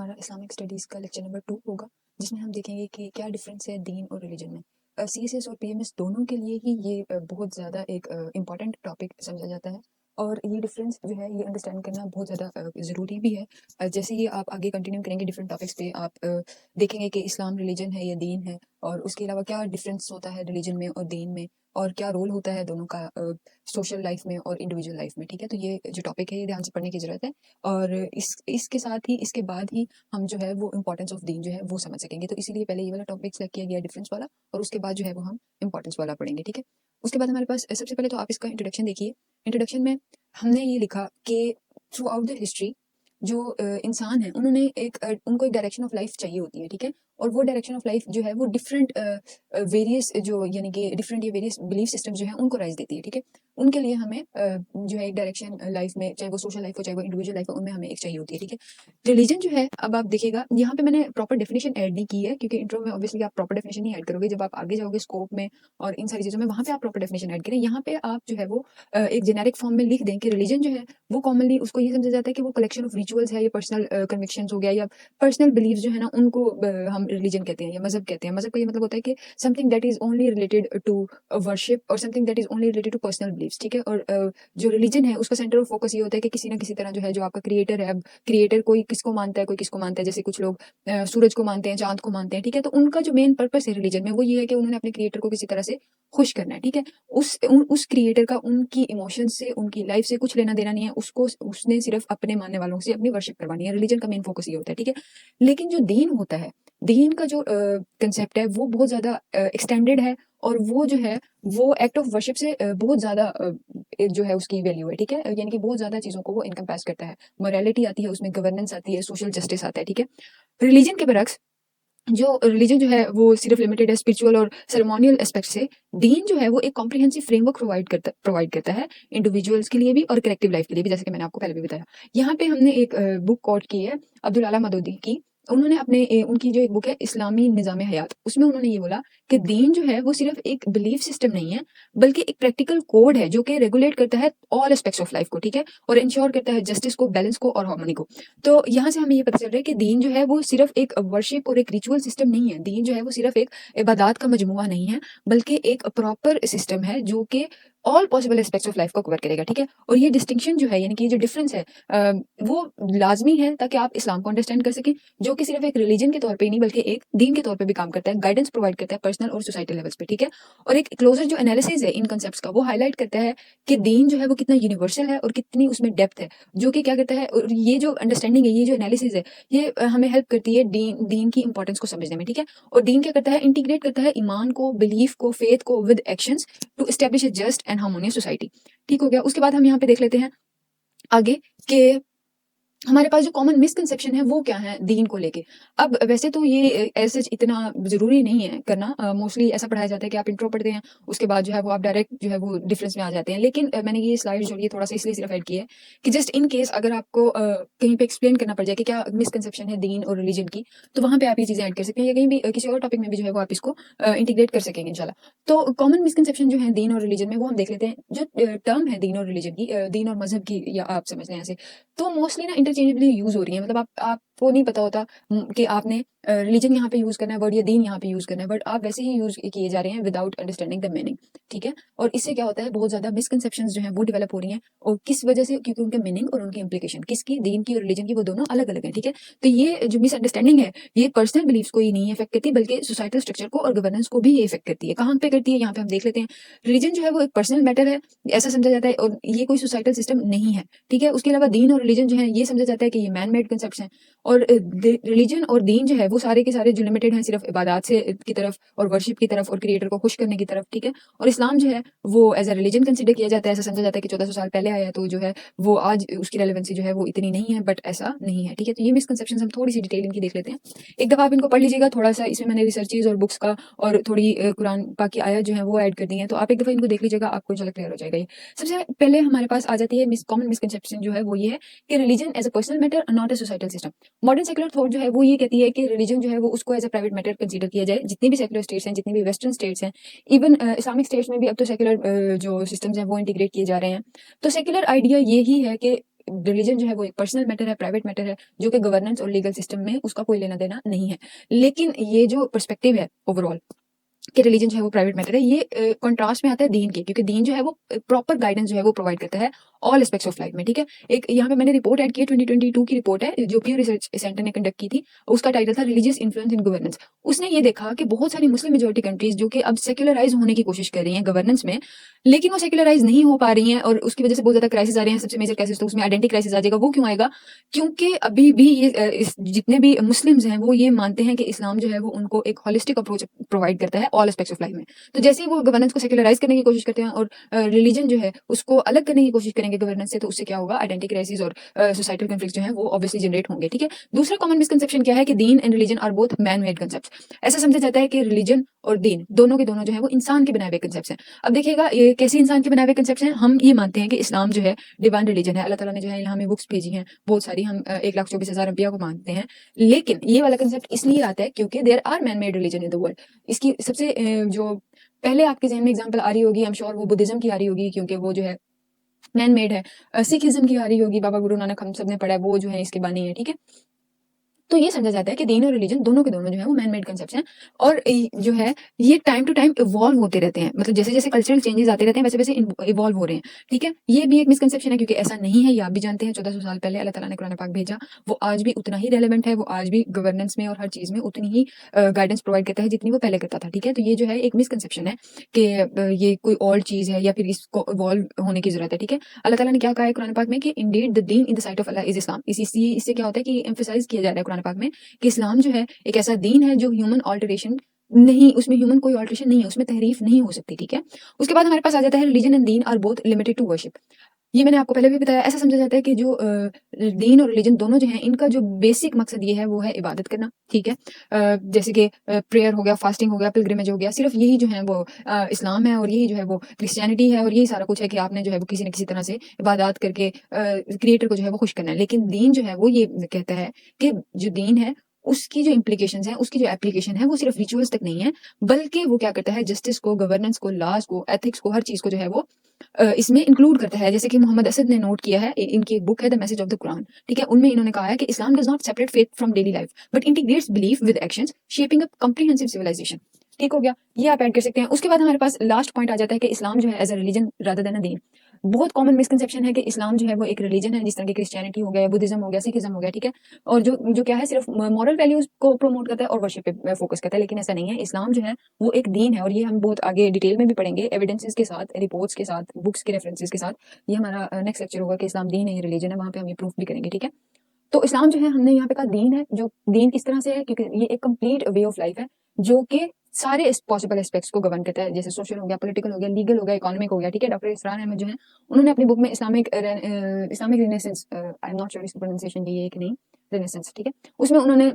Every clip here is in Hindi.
हमारा इस्लामिक स्टडीज़ का लेक्चर नंबर 2 होगा, जिसमें हम देखेंगे कि क्या डिफरेंस है दीन और रिलीजन में। सीएसएस और पीएमएस दोनों के लिए ही ये बहुत ज़्यादा एक इम्पॉर्टेंट टॉपिक समझा जाता है और ये डिफरेंस जो है ये अंडरस्टैंड करना बहुत ज़्यादा ज़रूरी भी है। जैसे ही आप आगे कंटिन्यू करेंगे डिफरेंट टॉपिक्स पे आप देखेंगे कि इस्लाम रिलीजन है या दीन है और उसके अलावा क्या डिफरेंस होता है रिलीजन में और दीन में और क्या रोल होता है दोनों का सोशल लाइफ में और इंडिविजुअल लाइफ में। ठीक है, तो ये जो टॉपिक है ये ध्यान से पढ़ने की ज़रूरत है और इसके साथ ही इसके बाद ही हम जो है वो इम्पोर्टेंस ऑफ दीन जो है वो समझ सकेंगे। तो इसीलिए पहले ये वाला टॉपिक सेलेक्ट किया गया डिफरेंस वाला और उसके बाद जो है वो हम इम्पोर्टेंस वाला पढ़ेंगे। ठीक है, उसके बाद हमारे पास सबसे पहले तो आप इसका इंट्रोडक्शन देखिए। इंट्रोडक्शन में हमने ये लिखा कि थ्रू आउट द हिस्ट्री जो इंसान है उन्होंने उनको एक डायरेक्शन ऑफ लाइफ चाहिए होती है। ठीक है, और वो डायरेक्शन ऑफ लाइफ जो है वो डिफरेंट वेरियस जो यानी कि डिफरेंट या वेरियस बिलीफ सिस्टम जो है उनको राइज देती है। ठीक है, उनके लिए हमें जो है एक डायरेक्शन लाइफ में, चाहे वो सोशल लाइफ हो चाहे वो इंडिविजुअल लाइफ हो, उनमें हमें एक चाहिए होती है। ठीक है, रिलीजन जो है अब आप देखिएगा यहाँ पे मैंने प्रॉपर डेफिनेशन ऐड नहीं की है क्योंकि इंट्रो में ऑब्वियसली आप प्रॉपर डेफिनेशन नहीं ऐड करोगे। जब आप आगे जाओगे स्कोप में और इन सारी चीज़ों में वहाँ पे आप प्रॉपर डेफिनेशन ऐड करें। यहाँ पे आप जो है वो एक जेनेरिक फॉर्म में लिख दें कि रिलीजन जो है वो कॉमनली उसको ये समझा जाता है कि वो कलेक्शन ऑफ रिचुअल्स है या पर्सनल कन्विक्शंस हो गया या पर्सनल बिलीव्स जो है ना उनको हम रिलीजन कहते हैं या मजहब कहते हैं। मजहब का ये मतलब होता है कि something that is only related to worship और something that is only related to personal believes. ठीक है, और जो रिलीजन है उसका सेंटर ऑफ फोकस ये होता है कि किसी ना किसी तरह जो है जो आपका क्रिएटर है, अब क्रिएटर कोई किसको मानता है कोई किसको मानता है। जैसे कुछ लोग सूरज को मानते हैं, चांद को मानते हैं। ठीक है, तो उनका जो मेन पर्पस है रिलीजन में वो ये है कि उन्होंने अपने क्रिएटर को किसी तरह से खुश करना है। ठीक है, उस क्रिएटर का उनकी इमोशन से उनकी लाइफ से कुछ लेना देना नहीं है, उसको उसने सिर्फ अपने मानने वालों से अपनी वर्शिप करवानी है। रिलीजन का मेन फोकस ये होता है। ठीक है, लेकिन जो दीन होता है, दीन का जो कंसेप्ट है वो बहुत ज्यादा एक्सटेंडेड है और वो जो है वो एक्ट ऑफ वर्शिप से बहुत ज्यादा जो है उसकी वैल्यू है। ठीक है, यानी कि बहुत ज्यादा चीजों को वो इनकम्पेस करता है। मोरालिटी आती है उसमें, गवर्नेंस आती है, सोशल जस्टिस आता है। ठीक है, रिलीजन के बरक्स जो रिलीजन जो है वो सिर्फ लिमिटेड है स्पिरिचुअल और सेरेमोनियल एस्पेक्ट से, दीन जो है वो एक कॉम्प्रिहेंसिव फ्रेमवर्क प्रोवाइड करता है इंडिविजुअल्स के लिए भी और कलेक्टिव लाइफ के लिए भी, जैसे कि मैंने आपको पहले भी बताया। यहाँ पे हमने एक बुक कोट की है अब्दुल आला मदूदी की। उन्होंने उनकी जो एक बुक है इस्लामी निज़ाम हयात, उसमें उन्होंने ये बोला कि दीन जो है वो सिर्फ एक बिलीफ सिस्टम नहीं है बल्कि एक प्रैक्टिकल कोड है जो कि रेगुलेट करता है ऑल एस्पेक्ट्स ऑफ लाइफ को। ठीक है, और इंश्योर करता है जस्टिस को, बैलेंस को और हार्मनी को। तो यहाँ से हमें ये पता चल रहा है कि दीन जो है वो सिर्फ एक वर्शिप और एक रिचुअल सिस्टम नहीं है। दीन जो है वो सिर्फ एक इबादत का मजमुआ नहीं है बल्कि एक प्रॉपर सिस्टम है जो कि all possible aspects of life को कवर करेगा। ठीक है, और ये डिस्टिंक्शन जो है यानी कि ये जो डिफरेंस है वो लाजमी है ताकि आप इस्लाम को अंडरस्टैंड कर सकें, जो कि सिर्फ एक रिलीजन के तौर पे ही नहीं बल्कि एक दीन के तौर पे भी काम करता है, गाइडेंस प्रोवाइड करता है पर्सनल और सोसाइटल लेवल्स पे। ठीक है, और एक क्लोजर जो एनालिसिस है इन कंसेप्ट्स का वो हाईलाइट करता है कि दीन जो है वो कितना यूनिवर्सल है और कितनी उसमें डेप्थ है, जो कि क्या करता है। और ये जो अंडरस्टैंडिंग है, ये जो एनालिसिस है, ये हमें हेल्प करती है दीन की इंपॉर्टेंस को समझने में। ठीक है, और दीन क्या करता है, इंटीग्रेट करता है ईमान को, बिलीफ को, फेथ को with actions to establish a just and harmonious society. ठीक हो गया, उसके बाद हम यहाँ पे देख लेते हैं आगे के हमारे पास जो कॉमन मिसकंसेप्शन है वो क्या है दीन को लेके। अब वैसे तो ये ऐसे इतना जरूरी नहीं है करना, मोस्टली ऐसा पढ़ाया जाता है कि आप इंट्रो पढ़ते हैं उसके बाद जो है वो आप डायरेक्ट जो है वो डिफरेंस में आ जाते हैं। लेकिन मैंने ये स्लाइड जो ये थोड़ा सा इसलिए सिर्फ ऐड की है कि जस्ट इन केस अगर आपको कहीं पे एक्सप्लेन करना पड़ जाए कि क्या मिसकंसेप्शन है दीन और रिलीजन की, तो वहाँ पे आप ये चीजें ऐड कर सकते हैं या कहीं भी किसी और टॉपिक में भी जो है वो आप इसको इंटीग्रेट कर सकेंगे इंशाल्लाह। तो कॉमन मिसकंसेप्शन जो है दीन और रिलीजन में वो हम देख लेते हैं। जो टर्म है दीन और रिलीजन की, दीन और मजहब की, या आप समझ लें ऐसे, तो मोस्टली ना इंटरचेंजेबली यूज हो रही है। मतलब आपको नहीं पता होता कि आपने रिलीजन यहाँ पे यूज करना है वर्ड या दीन यहाँ पे यूज करना है, बट आप वैसे ही यूज किए जा रहे हैं विदाउट अंडरस्टैंडिंग द मीनिंग। ठीक है, और इससे क्या होता है बहुत ज्यादा मिसकंसेप्शंस जो है वो डेवलप हो रही हैं। और किस वजह से, क्योंकि उनके मीनिंग और उनकी इंप्लीकेशन किसकी, दीन की और रिलीजन की, वो दोनों अलग अलग है। ठीक है, तो ये जो मिसअंडरस्टैंडिंग है ये पर्सनल बिलीफ्स को ही नहीं इफेक्ट करती बल्कि सोसाइटल स्ट्रक्चर को और गवर्नेंस को भी ये इफेक्ट करती है। कहाँ पे करती है यहाँ पे हम देख लेते हैं। रिलीजन जो है वो एक पर्सनल मैटर है ऐसा समझा जाता है और ये कोई सोसाइटल सिस्टम नहीं है। ठीक है, उसके अलावा दीन और रिलीजन जो है ये समझा जाता है कि ये मैन मेड कंसेप्ट हैं। और रिलीजन और दीन जो है वो सारे के सारे जो लिमिटेड हैं सिर्फ इबादत से की तरफ और वर्शिप की तरफ और क्रिएटर को खुश करने की तरफ। ठीक है, और इस्लाम जो है वो एज अ रिलीजन कंसिडर किया जाता है। ऐसा समझा जाता है कि 1400 साल पहले आया तो जो है वो आज उसकी रेलेवेंसी जो है वो इतनी नहीं है, बट ऐसा नहीं है। ठीक है, तो ये मिसकंसेप्शन हम थोड़ी सी डिटेल इनकी देख लेते हैं। एक दफा आप इनको पढ़ लीजिएगा थोड़ा सा, इसमें मैंने रिसर्चेज और बुक्स का और थोड़ी कुरान पाक की आयत जो है वो ऐड कर दी है, तो आप एक दफा इनको देख लीजिएगा, आपको इंशाल्लाह क्लियर हो जाएगा। ये सबसे पहले हमारे पास आ जाती है कॉमन मिसकंसेप्शन जो है वो ये है कि religion as a personal matter not a societal system. Modern secular thought जो है वो ये कहती है कि रिलीजन जो है वो उसको as a private matter consider किया जाए। जितनी भी सेकुलर स्टेट्स हैं, जितनी भी वेस्टर्न स्टेट्स हैं, इवन इस्लामिक स्टेट्स में भी अब तो सेकुलर जो सिस्टम्स हैं वो इंटीग्रेट किए जा रहे हैं। तो सेकुलर आइडिया ये ही है कि रिलीजन जो है वो एक पर्सनल मैटर है, प्राइवेट मैटर है, जो कि गवर्नेंस और लीगल सिस्टम में उसका कोई लेना देना नहीं है। लेकिन ये जो पर्सपेक्टिव है ओवरऑल कि रिलीजन जो है वो प्राइवेट मैटर है, ये कंट्रास्ट में आता है दीन के, क्योंकि दीन जो है वो प्रॉपर गाइडेंस जो है वो प्रोवाइड करता है ऑल एस्पेक्ट्स ऑफ लाइफ में। ठीक है, एक यहाँ पे मैंने रिपोर्ट ऐड की है, 2022 की रिपोर्ट है जो प्यू रिसर्च सेंटर ने कंडक्ट की थी। उसका टाइटल था रिलीजियस इन्फ्लुएंस इन गवर्नेंस। उसने ये देखा कि बहुत सारी मुस्लिम मेजोरिटी कंट्रीज जो कि अब सेक्युलराइज होने की कोशिश कर रही हैं गवर्नेंस में, लेकिन वो सेक्युलराइज नहीं हो पा रही हैं और उसकी वजह से बहुत ज्यादा क्राइसिस आ रहे हैं। सबसे मेजर क्राइसिस तो उसमें आइडेंटिटी क्राइसिस आ जाएगा। वो क्यों आएगा? क्योंकि अभी भी जितने भी मुस्लिम्स हैं वो ये मानते हैं कि इस्लाम जो है वो उनको एक होलिस्टिक अप्रोच प्रोवाइड करता है ऑल एस्पेक्ट्स ऑफ लाइफ में। तो जैसे ही वो गवर्नेंस को सेक्युलराइज करने की कोशिश करते हैं और रिलीजन जो है उसको अलग करने की कोशिश करेंगे गवर्नेंस से, तो उससे क्या होगा? आइडेंटिटी क्राइसिस और सोसाइटल कॉन्फ्लिक्ट जो है वो ऑब्वियसली जनरेट होंगे। ठीक है, दूसरा कॉमन मिसकंसेप्शन क्या है कि दीन and religion are both man made concept. ऐसा समझा जाता है कि रिलीजन और दीन दोनों के दोनों जो है वो इंसान के बनाए हुए कंसेप्ट हैं। अब देखिएगा ये कैसे इंसान के बनाए हुए कंसेप्ट हैं। हम ये मानते हैं कि इस्लाम जो है डिवाइन रिलीजन है, अल्लाह ताला ने जो है हमें बुक्स भेजी हैं बहुत सारी, हम 1,24,000 अंबिया को मानते हैं। लेकिन ये वाला कंसेप्ट इसलिए आता है क्योंकि there are man made religion in the world. इसकी सबसे जो पहले आपके ज़हन में एग्जांपल आ रही होगी, आई एम श्योर वो बुद्धिज्म की आ रही होगी, क्योंकि वो जो है मैन मेड है। सिखिज्म की आ रही होगी, बाबा गुरु नानक हम सब ने पढ़ा है, वो जो है इसके बानी है। ठीक है, तो ये समझा जाता है कि दीन और रिलीजन दोनों के दोनों जो है वो मैन मेड कंसेप्ट्स हैं और जो है ये टाइम टू टाइम इवॉल्व होते रहते हैं। मतलब जैसे जैसे कल्चरल चेंजेस आते रहते हैं वैसे वैसे इवॉल्व हो रहे हैं। ठीक है, ये भी एक मिसकंसेप्शन है क्योंकि ऐसा नहीं है, ये आप भी जानते हैं। 1400 साल पहले अल्लाह ताला ने कुरान पाक भेजा, वो आज भी उतना ही रेलेवेंट है, वो आज भी गवर्नेंस में और हर चीज़ में उतनी ही गाइडेंस प्रोवाइड करता है जितनी वो पहले करता था। ठीक है, तो ये जो है एक मिसकंसेप्शन है कि ये कोई और चीज़ है या फिर इसको इवॉल्व होने की जरूरत है। ठीक है, अल्लाह ताला ने क्या कहा है कुरान पाक में कि Indeed the Deen in the site of Allah is इस्लाम। इससे क्या होता है कि एम्फेसाइज किया जा रहा है कुरान पाक में कि इस्लाम जो है एक ऐसा दीन है जो ह्यूमन ऑल्टरेशन नहीं, उसमें ह्यूमन कोई ऑल्टरेशन नहीं है, उसमें तहरीफ नहीं हो सकती। ठीक है, उसके बाद हमारे पास आ जाता है रिलीजन एंड दीन are both limited to worship. ये मैंने आपको पहले भी बताया। ऐसा समझा जाता है कि जो दीन और रिलीजन दोनों जो हैं इनका जो बेसिक मकसद ये है वो है इबादत करना। ठीक है, जैसे कि प्रेयर हो गया, फास्टिंग हो गया, पिलग्रिमेज हो गया, सिर्फ यही जो है वो इस्लाम है और यही जो है वो क्रिश्चियनिटी है और यही सारा कुछ है कि आपने जो है वो किसी न किसी तरह से इबादत करके क्रिएटर को जो है वो खुश करना है। लेकिन दीन जो है वो ये कहता है कि जो दीन है उसकी जो इम्प्लीकेशंस है, उसकी जो एप्लीकेशन है वो सिर्फ रिचुअल्स तक नहीं है, बल्कि वो क्या करता है जस्टिस को, गवर्नेंस को, लॉज को, एथिक्स को, हर चीज़ को जो है वो इसमें इंक्लूड करता है। जैसे कि मोहम्मद असद ने नोट किया है, इनकी एक बुक है the message of the Quran. ठीक है, उनमें इन्होंने कहा है कि Islam does not separate faith from daily life but integrates belief with actions shaping a comprehensive civilization. ठीक हो गया, ये आप ऐड कर सकते हैं। उसके बाद हमारे पास लास्ट पॉइंट आ जाता है कि इस्लाम जो है as a religion rather than a दीन। बहुत कॉमन मिसकंसेप्शन है कि इस्लाम जो है वो एक रिलीजन है, जिस तरह की क्रिश्चियनिटी हो गया, बुद्धिज्म हो गया, सिखिज्म हो गया। ठीक है, और जो जो क्या है सिर्फ मॉरल वैल्यूज को प्रमोट करता है और वर्शिप पे फोकस करता है, लेकिन ऐसा नहीं है। इस्लाम जो है वो एक दीन है और ये हम बहुत आगे डिटेल में भी पढ़ेंगे, एविडेंसेस के साथ, रिपोर्ट्स के साथ, बुक्स के रेफरेंसेस के साथ। ये हमारा नेक्स्ट लेक्चर होगा कि इस्लाम दीन है, ये रिलीजन है, वहाँ पे हम ये प्रूफ भी करेंगे। ठीक है, तो इस्लाम जो है हमने यहाँ पे कहा दीन है। जो दीन किस तरह से है, क्योंकि ये एक कंप्लीट वे ऑफ लाइफ है जो कि सारे पॉसिबल एस्पेक्ट्स को गवर्न करता है, जैसे सोशल हो गया, पॉलिटिकल हो गया, लीगल हो गया, इकोनॉमिक हो गया। ठीक है, डॉक्टर इसरार अहमद जो है उन्होंने अपनी बुक में Islamic renaissance, I am not sure इसकी प्रोनाउंसिएशन ये है कि नहीं, रिनेसेंस। ठीक है, उसमें उन्होंने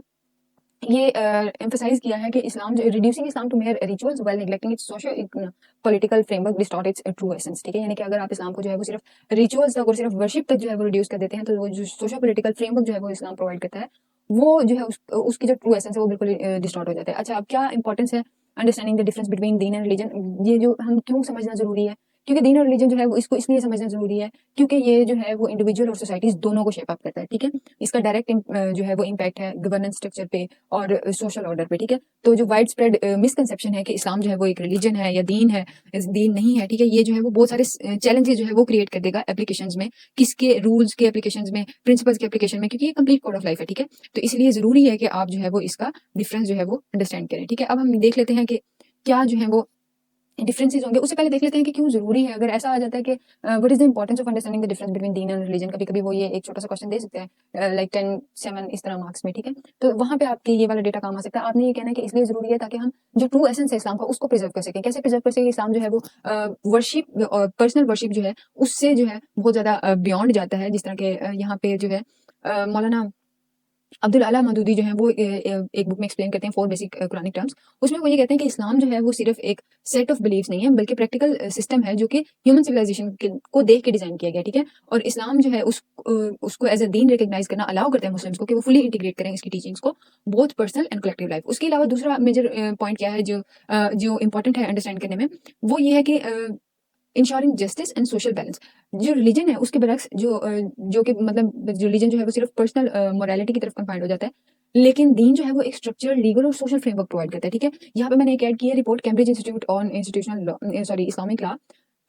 ये एम्फसाइज किया है कि इस्लाम जो reducing Islam to mere rituals while neglecting its socio political framework distort its true essence. ठीक है, यानी कि अगर आप इस्लाम को जो है वो सिर्फ रिचुअल्स तक और सिर्फ वर्शिप तक जो है वो रिड्यूस कर देते हैं, तो वो जो सोशो पॉलिटिकल फ्रेमवर्क जो है वो इस्लाम प्रोवाइड करता है वो जो है उसकी जो ट्रू एसेंस है वो बिल्कुल डिस्टॉर्ट हो जाता है। अच्छा, अब क्या इंपॉर्टेंस है अंडरस्टैंडिंग द डिफरेंस बिटवीन दीन एंड रिलीजन? ये जो हम क्यों समझना जरूरी है, क्योंकि दीन और रिलीजन जो है वो इसको इसलिए समझना जरूरी है क्योंकि ये जो है वो इंडिविजुअल और सोसाइटीज दोनों को शेप अप करता है। ठीक है, इसका डायरेक्ट जो है वो इम्पैक्ट है गवर्नेंस स्ट्रक्चर पे और सोशल ऑर्डर पे। ठीक है, तो जो वाइड स्प्रेड मिसकंसेप्शन है कि इस्लाम जो है वो एक रिलीजन है या दीन है, दीन नहीं है। ठीक है, ये जो है वो बहुत सारे चैलेंजेस जो है वो क्रिएट कर देगा एप्लीकेशंस में, किसके रूल्स के एप्लीकेशंस में, प्रिंसिपल्स के एप्लीकेशन में, क्योंकि ये कंप्लीट कोड ऑफ लाइफ है। ठीक है, तो इसलिए जरूरी है कि आप जो है वो इसका डिफरेंस जो है वो अंडरस्टैंड करें। ठीक है, अब हम देख लेते हैं कि क्या जो है वो डिफरेंसेस होंगे। उससे पहले देख लेते हैं कि क्यों जरूरी है। अगर ऐसा आ जाता है कि what is the importance of understanding the difference between दीन एंड रिलीजन, कभी कभी वो ये एक छोटा सा क्वेश्चन दे सकते हैं लाइक 10-7 इस तरह मार्क्स में। ठीक है, तो वहां पे आपके ये वाला डेटा काम आ सकता है। आपने ये कहना है कि इसलिए जरूरी है ताकि हम जो ट्रू एसेंस है इस्लाम का उसको प्रिजर्व कर सकें। कैसे प्रिजर्व कर सकें? इस्लाम जो है वो वर्शिप और पर्सनल वर्शिप जो है उससे जो है बहुत ज्यादा बियॉन्ड जाता है। जिस तरह के यहाँ पे जो है मौलाना अब्दुल आला मदूदी जो है वो एक बुक में एक्सप्लेन करते हैं 4 बेसिक कुरानिक टर्म्स। उसमें वो ये कहते हैं कि इस्लाम जो है वो सिर्फ एक सेट ऑफ बिलीव्स नहीं है, बल्कि प्रैक्टिकल सिस्टम है जो कि ह्यूमन सिविलाइजेशन को देख के डिजाइन किया गया। ठीक है, और इस्लाम जो है उसको एज अ दीन रिकॉग्नाइज करना अलाउ करता है मुस्लिम्स को कि वो फुली इंटीग्रेट करें इसकी टीचिंग्स को, both personal and collective life. उसके अलावा दूसरा मेजर पॉइंट क्या है जो इंपॉर्टेंट है अंडरस्टैंड करने में, वो ये है कि ensuring justice and social balance. जो रिलीजन है उसके बरक्स जो कि मतलब जो रिलीजन जो है वो सिर्फ पर्सनल मोरालिटी की तरफ कंफाइंड हो जाता है, लेकिन दीन जो है वो एक स्ट्रक्चरल, लीगल और सोशल फ्रेमवर्क प्रोवाइड करता है। ठीक है, यहाँ पे मैंने एक ऐड की है report, Cambridge institute on institutional law, sorry Islamic law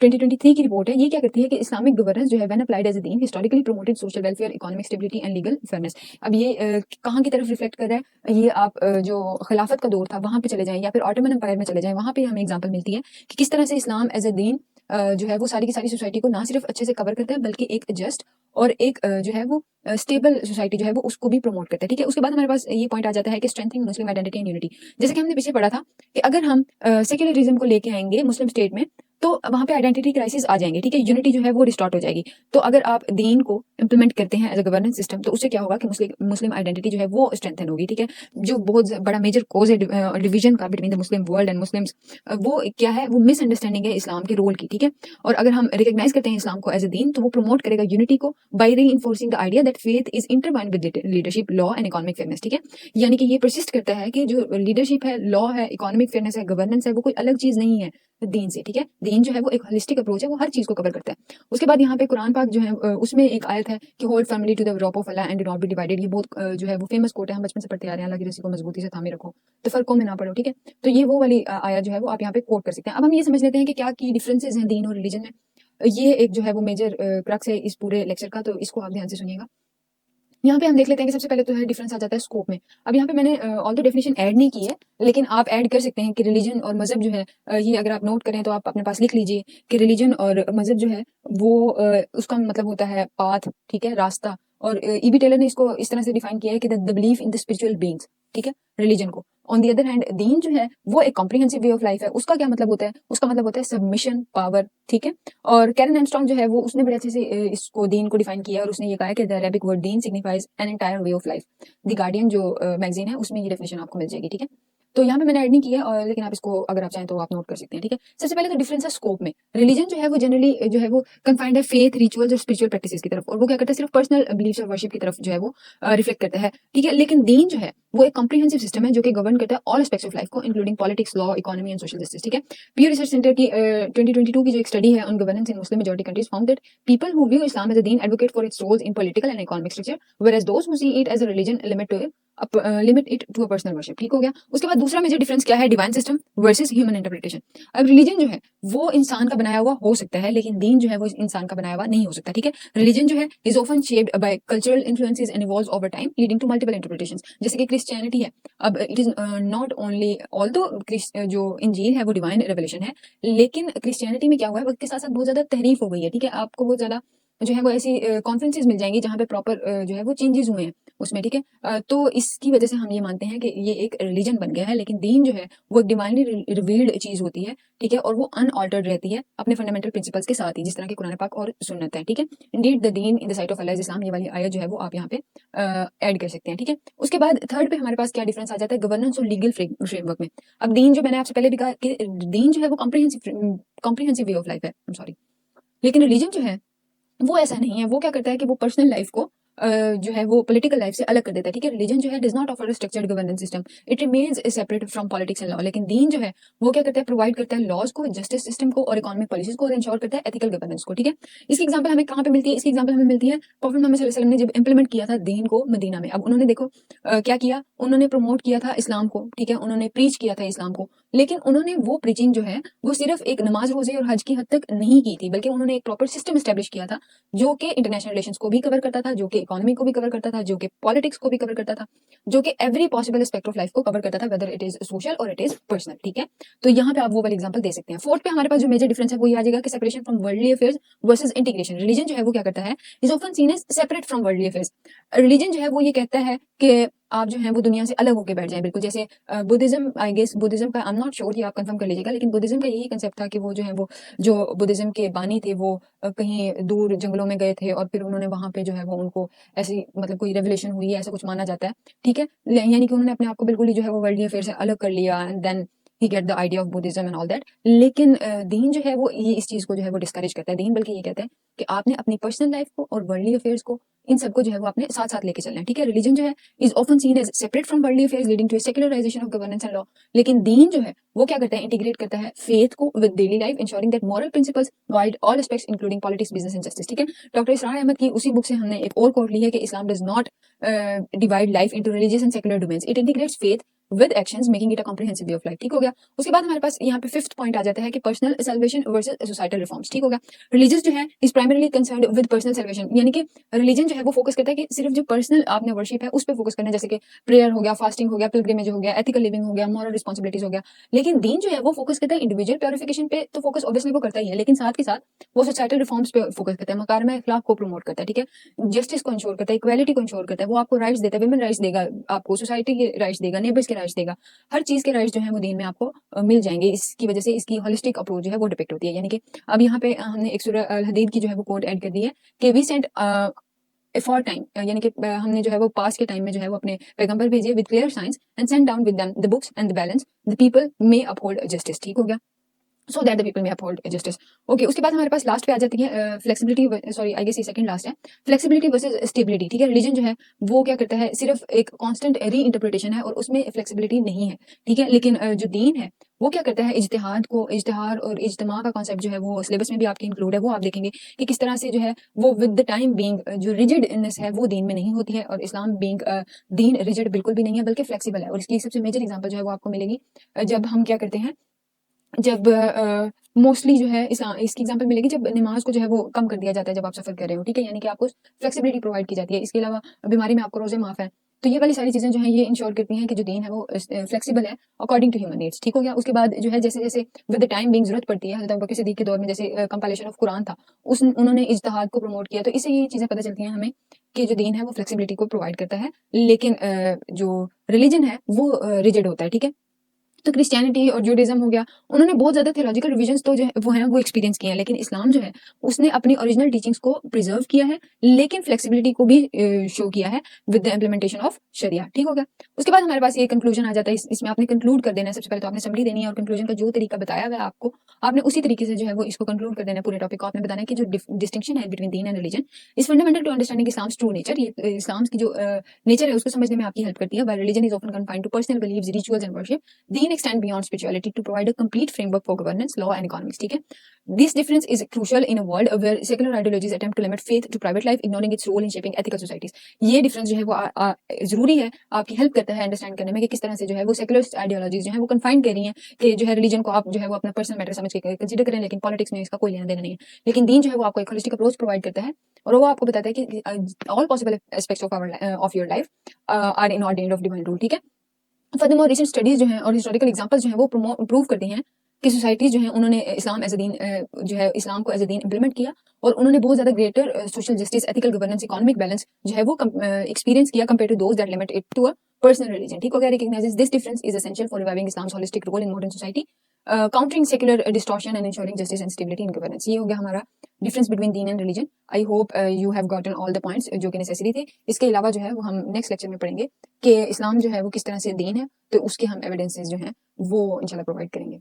2023 की रिपोर्ट है। ये क्या करती है कि इस्लामिक गवर्नेंस जो है when applied as a Deen historically promoted social welfare, economic stability and legal fairness. अब ये कहाँ की तरफ रिफ्लेक्ट कर रहा है, ये आप जो खिलाफत का दौर था वहां पे चले जाएं या फिर ऑटोमन एम्पायर में चले जाएं, वहां पे हमें एग्जांपल मिलती है कि किस तरह से इस्लाम एज अ दीन जो है वो सारी की सारी सोसाइटी को ना सिर्फ अच्छे से कवर करता है बल्कि एक जस्ट और एक जो है वो स्टेबल सोसाइटी जो है वो उसको भी प्रमोट करता है। ठीक है, उसके बाद हमारे पास ये पॉइंट आ जाता है कि strengthening Muslim identity and unity. जैसे कि हमने पीछे पढ़ा था कि अगर हम सेक्युलरिज्म को लेके आएंगे मुस्लिम स्टेट में तो वहां पे आइडेंटिटी क्राइसिस आ जाएंगे। ठीक है, यूनिटी जो है वो रिस्टोर्ट हो जाएगी। तो अगर आप दीन को इंप्लीमेंट करते हैं एज अ गवर्नेंस सिस्टम तो उससे क्या होगा कि मुस्लिम आइडेंटिटी जो है वो स्ट्रेंथन होगी। ठीक है, जो बहुत बड़ा मेजर कोज है डिवीजन का between the Muslim world and Muslims, वो क्या है, वो मिसअंडरस्टैंडिंग है इस्लाम के रोल की। ठीक है, और अगर हम रिकॉग्नाइज करते हैं इस्लाम को एज अ दीन तो वो प्रमोट करेगा यूनिटी को by reinforcing the idea that faith is intertwined with leadership, law and economic fairness. ठीक है, यानी कि ये परसिस्ट करता है कि जो लीडरशिप है, लॉ है, इकोनॉमिक फेयरनेस है, गवर्नेंस है, वो कोई अलग चीज नहीं है दीन से। ठीक है, दीन जो है वो एक होलिस्टिक अप्रोच है, वो हर चीज को कवर करता है। उसके बाद यहाँ पे कुरान पाक जो है उसमें एक आयत है कि hold family to the rope of Allah and do not be divided. ये बहुत जो है वो फेमस कोट है, हम बचपन से पढ़ते आ रहे हैं, अल्लाह की रस्सी को मजबूती से थामे रखो तो फर्कों में ना पड़ो। ठीक है, तो ये वो वाली आयत जो है वो आप यहाँ पे कोट कर सकते हैं। अब हम ये समझ लेते हैं कि क्या की डिफरेंसेस हैं दीन और रिलीजन में। ये एक जो है वो मेजर क्रक्स है इस पूरे लेक्चर का, तो इसको आप ध्यान से सुनिएगा। यहाँ पे हम देख लेते हैं कि सबसे पहले तो है डिफरेंस आ जाता है स्कोप में। अब यहाँ पे मैंने ऑल द डेफिनेशन ऐड नहीं की है, लेकिन आप ऐड कर सकते हैं कि रिलीजन और मजहब जो है ये अगर आप नोट करें तो आप अपने पास लिख लीजिए कि रिलीजन और मजहब जो है वो उसका मतलब होता है पाथ। ठीक है, रास्ता। और ईबी टेलर ने इसको इस तरह से डिफाइन किया है कि the belief in the spiritual beings. ठीक है, रिलीजन को। ऑन द अदर हैंड दीन जो है वो एक कॉम्प्रिहेंसिव वे ऑफ लाइफ है। उसका क्या मतलब होता है, उसका मतलब होता है सबमिशन, पावर। ठीक है, और कैरन एमस्ट्रॉन्ग जो है वो उसने बड़े अच्छे से इसको दीन को डिफाइन किया है और उसने ये कहा है कि the Arabic word Deen signifies an entire way of life. The guardian जो मैगजीन है उसमें ये डेफिनेशन आपको मिल जाएगी। ठीक है, तो यहाँ पे मैंने ऐड नहीं किया और लेकिन आप इसको अगर आप चाहें तो आप नोट कर सकते हैं। ठीक है, सबसे पहले तो डिफरेंस है स्कोप में। रिलीजन जो है वो जनरली जो है वो कन्फाइंड है फेथ, रिचुअल्स और स्पिरिचुअल प्रैक्टिसेस की तरफ, और वो क्या करता है सिर्फ पर्सनल बिलीफ्स और वर्शिप की तरफ जो है वो रिफ्लेक्ट करता है। ठीक है, लेकिन दीन जो है वो एक कॉम्प्रिहेंसिव सिस्टम है जो कि गवर्न करता है ऑल एस्पेक्ट्स ऑफ लाइफ को, including politics, law, economy and social justice. ठीक है, पीयू रिसर्च सेंटर की 2022 की जो एक स्टडी है on governance in Muslim majority countries found that people who view Islam as a दीन advocate for its roles in political and economic structure, whereas those who see it as a religion limit it to a personal worship। ठीक हो गया। उसके बाद दूसरा मेजर डिफरेंस क्या है, divine system versus human interpretation. अब रिलीजन जो है वो इंसान का बनाया हुआ हो सकता है, लेकिन दीन जो है वो इंसान का बनाया हुआ नहीं हो सकता। ठीक है, रिलीजन जो है is often shaped by cultural influences and evolves over time leading to multiple interpretations. जैसे कि क्रिश्चियनिटी है, अब it is not only, although जो इंजील है वो डिवाइन रेवलेशन है, लेकिन क्रिश्चियनिटी में क्या हुआ है वक्त के साथ साथ बहुत ज्यादा तहरीफ हो गई है। ठीक है, आपको बहुत ज्यादा जो है वो ऐसी कॉन्फ्रेंसेज मिल जाएंगी जहाँ पे प्रॉपर जो है वो चेंजेस हुए हैं उसमें। ठीक है, तो इसकी वजह से हम ये मानते हैं कि ये एक रिलीजन बन गया है, लेकिन दीन जो है वो एक डिवाइनली रिवील्ड चीज होती है। ठीक है, और वो अनऑल्टर्ड रहती है अपने फंडामेंटल प्रिंसिपल्स के साथ ही, जिस तरह के कुरान पाक और सुन्नत है। ठीक है, Indeed the Deen in the site of Allah is इस्लाम, ये वाली आयत जो है वो आप यहाँ पे ऐड कर सकते हैं। ठीक है, उसके बाद थर्ड पे हमारे पास क्या डिफरेंस आ जाता है, गवर्नेंस और लीगल फ्रेमवर्क में। अब दीन जो मैंने आपसे पहले भी कहा कि दीन जो है वो कॉम्प्रिहेंसिव वे ऑफ लाइफ है, सॉरी, लेकिन रिलीजन जो है वो ऐसा नहीं है। वो क्या करता है कि वो पर्सनल लाइफ को जो है वो पॉलिटिकल लाइफ से अलग कर देता है। ठीक है, रिलीजन जो है does not offer structured governance system, it remains separate from politics and law. लेकिन दीन जो है वो क्या करता है, प्रोवाइड करता है लॉज को, जस्टिस सिस्टम को और इकोनॉमिक पॉलिसीज को, और इंश्योर करता है एथिकल गवर्नेंस को। ठीक है, इसकी एग्जांपल हमें कहाँ पे मिलती है, इसकी एग्जांपल हमें मिलती है प्रॉफेट मोहम्मद सल्लल्लाहु अलैहि वसल्लम ने जब इंप्लीमेंट किया था दीन को मदीना में। अब उन्होंने देखो क्या किया, उन्होंने प्रमोट किया था इस्लाम को। ठीक है, उन्होंने प्रीच किया था इस्लाम को, लेकिन उन्होंने वो प्रीचिंग जो है वो सिर्फ एक नमाज रोजे और हज की हद तक नहीं की थी, बल्कि उन्होंने एक प्रॉपर सिस्टम एस्टेब्लिश किया था जो कि इंटरनेशनल रिलेशंस को भी कवर करता था, जो कि इकोनॉमी को भी कवर करता था, जो कि पॉलिटिक्स को भी कवर करता था, जो कि every possible aspect of life को कवर करता था, वेदर इट इज सोशल और इट इज पर्सनल। ठीक है, तो यहाँ पे आप वो वाले एग्जांपल दे सकते हैं। फोर्थ पे हमारे पास जो मेजर डिफरेंस है वो ये आ जाएगा कि separation from worldly affairs versus integration. Religion जो है वो क्या करता है, is often seen as separate from worldly affairs. Religion जो है वो ये कहता है कि आप जो है वो दुनिया से अलग होकर बैठ जाएं, बिल्कुल जैसे बुद्धिज्म, आई गेस बुद्धिज्म का, आई एम नॉट श्योर, ये आप कंफर्म कर लीजिएगा, लेकिन बुद्धिज्म का यही कंसेप्ट था कि वो जो है वो जो बुद्धिज्म के बानी थे वो कहीं दूर जंगलों में गए थे और फिर उन्होंने वहां पे जो है वो उनको ऐसी मतलब कोई रेवलेशन हुई है, ऐसा कुछ माना जाता है। ठीक है, यानी कि उन्होंने अपने आप को बिल्कुल ही जो है वो वर्ल्डली अफेयर से अलग कर लिया, and then he get the idea of Buddhism and all that. लेकिन दीन जो है वो ये इस चीज़ को जो है वो डिस्करेज करता है। दीन बल्कि ये कहता है कि आपने अपनी पर्सनल लाइफ को और वर्ल्डली अफेयर्स को, इन सबको जो है वो आपने साथ-साथ लेके चलना है, ठीक है? रिलीजन जो है is often seen as separate from worldly affairs leading to a secularization of governance and law. लेकिन दीन जो है वो क्या करता है, इंटीग्रेट करता है फेथ को with daily life, ensuring that moral principles guide all aspects including politics, business and justice, ठीक है? डॉक्टर इसरार अहमद की उसी बुक से हमने एक और कोट ली है कि Islam does not divide life into religious and secular domains, it integrates faith with actions making it a comprehensive way of life, ठीक हो गया? उसके बाद हमारे पास यहाँ पे फिफ्थ पॉइंट आ जाता है कि personal salvation versus societal reforms, ठीक हो गया? रिलीजियस जो है is primarily concerned with personal salvation, यानी कि रिलीजन जो है वो फोकस करता है कि सिर्फ जो पर्सनल आपने वर्शिप है उस पर फोकस करना है, जैसे कि प्रेयर हो गया, फास्टिंग हो गया, पिलग्रिमेज हो गया, एथिकल लिविंग हो गया, मॉरल रिस्पॉन्सिबिलिटीज हो गया। लेकिन दीन जो है वो फोकस करता है इंडिविजुअल प्योरिफिकेशन पे, तो फोकस ऑब्वियसली वो करता ही है, लेकिन साथ के साथ वो सोसाइटल रिफॉर्म्स पे फोकस करता है, मकारिम अखलाक को प्रमोट करता है, ठीक है? जस्टिस को इंश्योर करता है, इक्वालिटी को इंश्योर करता है, वो आपको राइट्स देता है, वुमेन राइट्स देगा, आपको सोसाइटी के राइट्स देगा, नेबर्स के राइट्स देगा, हर चीज के राइट्स जो है वो दीन में आपको मिल जाएंगे। इसकी वजह से इसकी होलिस्टिक अप्रोच जो है वो डिपिक्ट होती है। यानी कि अब यहाँ पे हमने एक सूरह अल हदीद की जो है वो कोड ऐड कर दी है कि वी सेंट फॉर टाइम, यानी कि हमने जो है वो पास के टाइम में जो है वो अपने पैगंबर भेजे with clear signs and send down with them the books and the balance the people may uphold justice, ठीक हो गया? So that the people may uphold justice. Okay, उसके बाद हमारे पास लास्ट पे आ जाती है फ्लेक्सिबिलिटी, सॉरी आई गेस ये सेकंड लास्ट है, फ्लेक्सिबिलिटी वर्सेस स्टेबिलिटी, ठीक है? रिलीजन जो है वो क्या करता है, सिर्फ एक कांस्टेंट री इंटरप्रिटेशन है और उसमें फ्लेक्सिबिलिटी नहीं है, ठीक है? लेकिन जो दीन है वो क्या करता है, इज्तिहाद को, इज्तिहाद और इज्तिमा का कॉन्सेप्ट जो है वो सिलेबस में भी आपके इंक्लूड है, वो आप देखेंगे कि किस तरह से जो है वो विद द टाइम बीइंग जो रिजिडनेस है वो दीन में नहीं होती है, और इस्लाम बीइंग दीन रिजिड बिल्कुल भी नहीं है बल्कि फ्लेक्सिबल है। और इसकी सबसे मेजर एग्जांपल जो है वो आपको मिलेगी जब हम क्या करते हैं, जब मोस्टली जो है इसकी एग्जांपल मिलेगी जब नमाज को जो है वो कम कर दिया जाता है जब आप सफर कर रहे हो, ठीक है? यानी कि आपको फ्लेक्सिबिलिटी प्रोवाइड की जाती है। इसके अलावा बीमारी में आपको रोजे माफ है। तो ये वाली सारी चीजें जो है ये इंश्योर करती हैं कि जो दीन है वो फ्लेक्सिबल है अकॉर्डिंग टू ह्यूमन नीड्स, ठीक हो गया? उसके बाद जो है जैसे जैसे विद द टाइम बीइंग जरूरत पड़ती है, हज़रत अबू बकर सिद्दीक के दौर में जैसे कंपाइलेशन ऑफ कुरान था, उस उन्होंने इज्तिहाद को प्रमोट किया, तो इससे ये चीजें पता चलती हैं हमें कि जो दीन है वो फ्लेक्सिबिलिटी को प्रोवाइड करता है, लेकिन जो रिलीजन है वो रिजिड होता है, ठीक है? तो क्रिश्चियनिटी और जूडाइज्म हो गया, उन्होंने बहुत ज़्यादा थियोलॉजिकल रिविजन्स तो जो है वो एक्सपीरियंस किए हैं, लेकिन इस्लाम जो है उसने अपनी ओरिजिनल टीचिंग्स को प्रिजर्व किया है, लेकिन फ्लेक्सिबिलिटी को भी शो किया है विद द इम्प्लीमेंटेशन ऑफ शरिया, ठीक हो गया? उसके बाद हमारे पास ये कंक्लूजन आ जाता है, इसमें आपने कंक्लूड कर देना है। सबसे पहले तो आपने समरी देनी है और कंक्लूजन का जो तरीका बताया हुआ है आपको, आपने उसी तरीके से जो है वो इसको कंक्लूड कर देना है पूरे टॉपिक को। आपने बताना है कि जो डिस्टिंक्शन है बिटवीन दीन and religion is fundamental to understanding Islam's true nature. ये इस्लाम की जो नेचर है उसको समझने में आपकी हेल्प करती है। While religion is often confined to personal believes, rituals and worship, दीन extend beyond spirituality to provide a complete framework for governance, law and economics, ठीक है? This difference is crucial in a world where secular ideologies attempt to limit faith to private life, ignoring its role in shaping ethical societies. ये डिफरेंस जो है वो जरूरी है, आपकी हेल्प करता है अंडरस्टैंड करने में कि किस तरह से जो है वो सेकुलर आइडियोलॉजीज जो है वो कन्फाइन कर रही हैं कि जो है रिलीजन को आप जो है वो अपना पर्सनल मैटर समझ के कंसीडर करें, लेकिन पॉलिटिक्स में इसका कोई लेना देना नहीं है। लेकिन दीन जो है वो आपको एक होलिस्टिक अप्रोच प्रोवाइड करता है और वो आपको बताता है कि all possible aspects of your life are in ordained of divine rule, ठीक है? फर्दरमोर रिसेंट स्टडीज जो हैं और हिस्टोरिकल एग्जांपल्स जो हैं वो प्रूव करते हैं कि सोसाइटीज जो हैं उन्होंने इस्लाम एज अ दीन जो है इस्लाम को एज अ दीन इंप्लीमेंट किया और उन्होंने बहुत ज्यादा greater social justice, ethical governance, economic balance जो है वो एक्सपीरियंस किया compare to those that limit it to a personal religion, ठीक हो गया? Recognizes this difference is essential for reviving Islam's holistic role in modern society, countering secular distortion and ensuring justice and stability in governance. ये हो गया हमारा डिफरेंस बिटवीन दीन and religion. I hope you have gotten all the points जो कि नेसेसरी थे। इसके अलावा जो है वो हम नेक्स्ट लेक्चर में पढ़ेंगे कि इस्लाम जो है वो किस तरह से दीन है, तो उसके हम एविडेंसेस जो हैं वो इंशाल्लाह प्रोवाइड करेंगे।